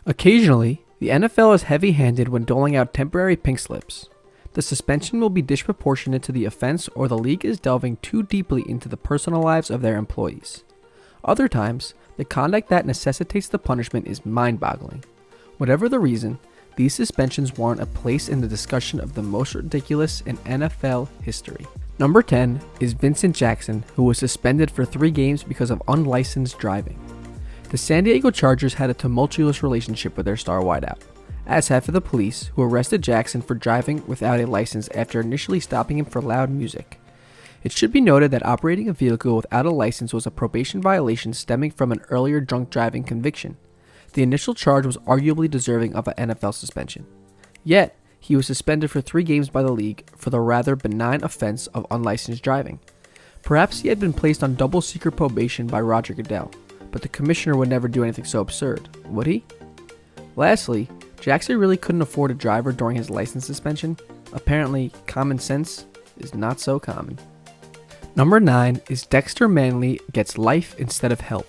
Occasionally, the NFL is heavy-handed when doling out temporary pink slips. The suspension will be disproportionate to the offense, or the league is delving too deeply into the personal lives of their employees. Other times, the conduct that necessitates the punishment is mind-boggling. Whatever the reason, these suspensions warrant a place in the discussion of the most ridiculous in NFL history. Number 10 is Vincent Jackson, who was suspended for 3 games because of unlicensed driving. The San Diego Chargers had a tumultuous relationship with their star wideout, as half of the police, who arrested Jackson for driving without a license after initially stopping him for loud music. It should be noted that operating a vehicle without a license was a probation violation stemming from an earlier drunk driving conviction. The initial charge was arguably deserving of an NFL suspension. Yet, he was suspended for 3 games by the league for the rather benign offense of unlicensed driving. Perhaps he had been placed on double secret probation by Roger Goodell, but the commissioner would never do anything so absurd, would he? Lastly, Jackson really couldn't afford a driver during his license suspension. Apparently, common sense is not so common. Number 9 is Dexter Manley gets life instead of help.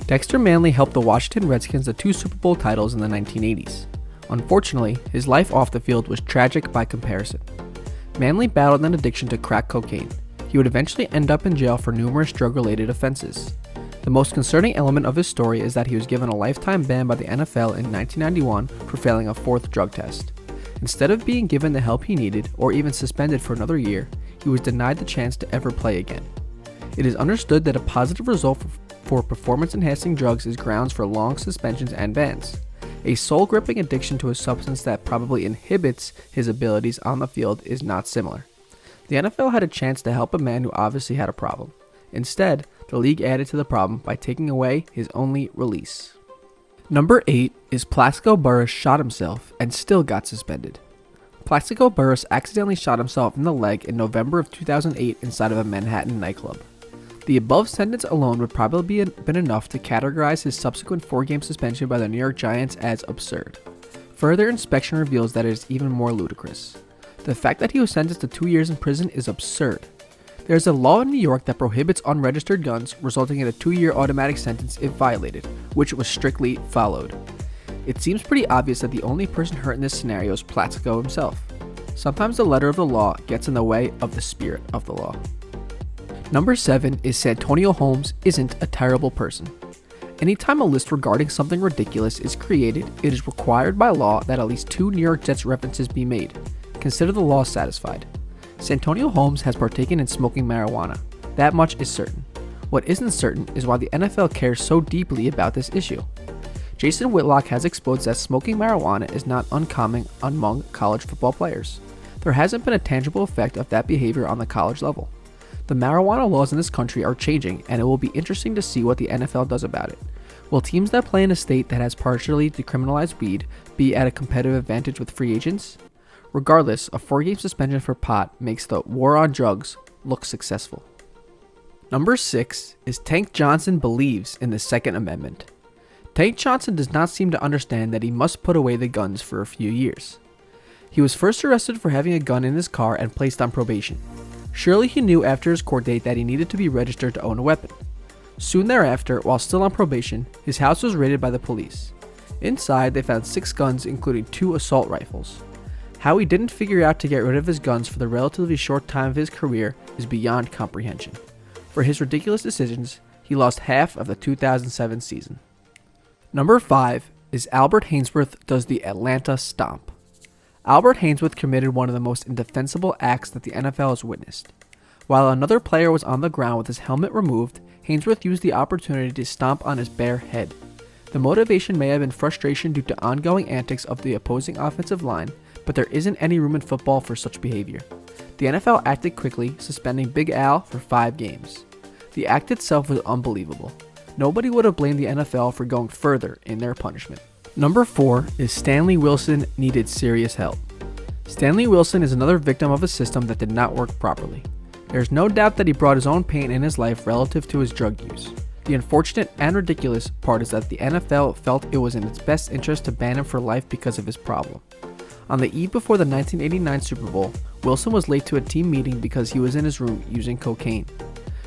Dexter Manley helped the Washington Redskins to 2 Super Bowl titles in the 1980s. Unfortunately, his life off the field was tragic by comparison. Manley battled an addiction to crack cocaine. He would eventually end up in jail for numerous drug-related offenses. The most concerning element of his story is that he was given a lifetime ban by the NFL in 1991 for failing a 4th drug test. Instead of being given the help he needed, or even suspended for another year, he was denied the chance to ever play again. It is understood that a positive result for performance-enhancing drugs is grounds for long suspensions and bans. A soul-gripping addiction to a substance that probably inhibits his abilities on the field is not similar. The NFL had a chance to help a man who obviously had a problem. Instead, the league added to the problem by taking away his only release. Number 8 is Plaxico Burress shot himself and still got suspended. Plaxico Burress accidentally shot himself in the leg in November of 2008 inside of a Manhattan nightclub. The above sentence alone would probably been enough to categorize his subsequent 4-game suspension by the New York Giants as absurd. Further inspection reveals that it is even more ludicrous. The fact that he was sentenced to 2 years in prison is absurd. There is a law in New York that prohibits unregistered guns, resulting in a 2-year automatic sentence if violated, which was strictly followed. It seems pretty obvious that the only person hurt in this scenario is Plaxico himself. Sometimes the letter of the law gets in the way of the spirit of the law. Number 7 is Santonio Holmes isn't a terrible person. Anytime a list regarding something ridiculous is created, it is required by law that at least 2 New York Jets references be made. Consider the law satisfied. Santonio Holmes has partaken in smoking marijuana. That much is certain. What isn't certain is why the NFL cares so deeply about this issue. Jason Whitlock has exposed that smoking marijuana is not uncommon among college football players. There hasn't been a tangible effect of that behavior on the college level. The marijuana laws in this country are changing, and it will be interesting to see what the NFL does about it. Will teams that play in a state that has partially decriminalized weed be at a competitive advantage with free agents? Regardless, a 4-game suspension for pot makes the war on drugs look successful. Number 6 is Tank Johnson believes in the Second Amendment. Tank Johnson does not seem to understand that he must put away the guns for a few years. He was first arrested for having a gun in his car and placed on probation. Surely he knew after his court date that he needed to be registered to own a weapon. Soon thereafter, while still on probation, his house was raided by the police. Inside, they found 6 guns, including 2 assault rifles. How he didn't figure out to get rid of his guns for the relatively short time of his career is beyond comprehension. For his ridiculous decisions, he lost half of the 2007 season. Number 5 is Albert Haynesworth does the Atlanta stomp. Albert Haynesworth committed one of the most indefensible acts that the NFL has witnessed. While another player was on the ground with his helmet removed, Haynesworth used the opportunity to stomp on his bare head. The motivation may have been frustration due to ongoing antics of the opposing offensive line, but there isn't any room in football for such behavior. The NFL acted quickly, suspending Big Al for 5 games. The act itself was unbelievable. Nobody would have blamed the NFL for going further in their punishment. Number 4 is Stanley Wilson needed serious help. Stanley Wilson is another victim of a system that did not work properly. There's no doubt that he brought his own pain in his life relative to his drug use. The unfortunate and ridiculous part is that the NFL felt it was in its best interest to ban him for life because of his problem. On the eve before the 1989 Super Bowl, Wilson was late to a team meeting because he was in his room using cocaine.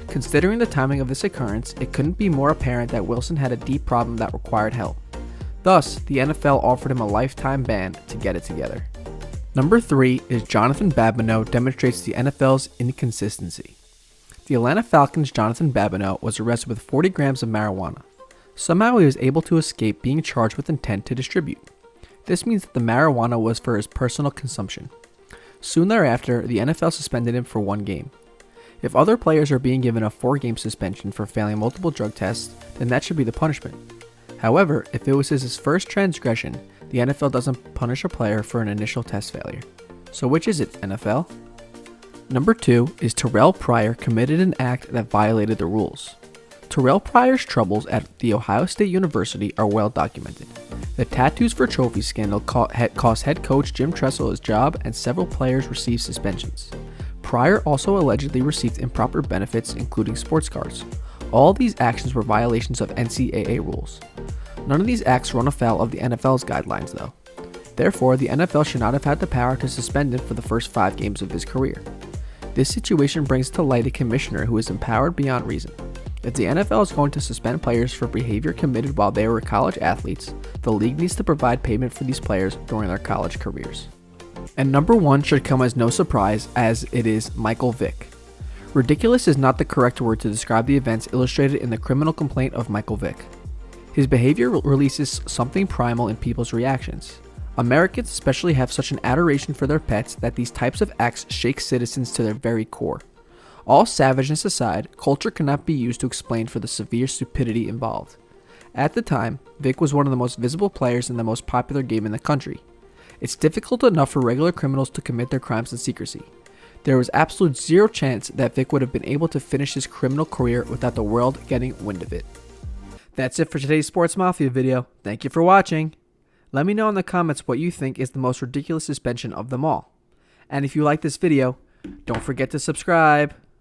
Considering the timing of this occurrence, it couldn't be more apparent that Wilson had a deep problem that required help. Thus, the NFL offered him a lifetime ban to get it together. Number 3 is Johnathan Babineaux demonstrates the NFL's inconsistency. The Atlanta Falcons' Johnathan Babineaux was arrested with 40 grams of marijuana. Somehow he was able to escape being charged with intent to distribute. This means that the marijuana was for his personal consumption. Soon thereafter, the NFL suspended him for 1 game. If other players are being given a 4-game suspension for failing multiple drug tests, then that should be the punishment. However, if it was his first transgression, the NFL doesn't punish a player for an initial test failure. So which is it, NFL? Number 2 is Terrelle Pryor committed an act that violated the rules. Terrelle Pryor's troubles at The Ohio State University are well documented. The Tattoos for Trophies scandal cost head coach Jim Tressel his job, and several players received suspensions. Pryor also allegedly received improper benefits, including sports cards. All these actions were violations of NCAA rules. None of these acts run afoul of the NFL's guidelines, though. Therefore, the NFL should not have had the power to suspend him for the first 5 games of his career. This situation brings to light a commissioner who is empowered beyond reason. If the NFL is going to suspend players for behavior committed while they were college athletes, the league needs to provide payment for these players during their college careers. And number 1 should come as no surprise, as it is Michael Vick. Ridiculous is not the correct word to describe the events illustrated in the criminal complaint of Michael Vick. His behavior releases something primal in people's reactions. Americans especially have such an adoration for their pets that these types of acts shake citizens to their very core. All savageness aside, culture cannot be used to explain for the severe stupidity involved. At the time, Vick was one of the most visible players in the most popular game in the country. It's difficult enough for regular criminals to commit their crimes in secrecy. There was absolute zero chance that Vick would have been able to finish his criminal career without the world getting wind of it. That's it for today's Sports Mafia video. Thank you for watching. Let me know in the comments what you think is the most ridiculous suspension of them all. And if you like this video, don't forget to subscribe.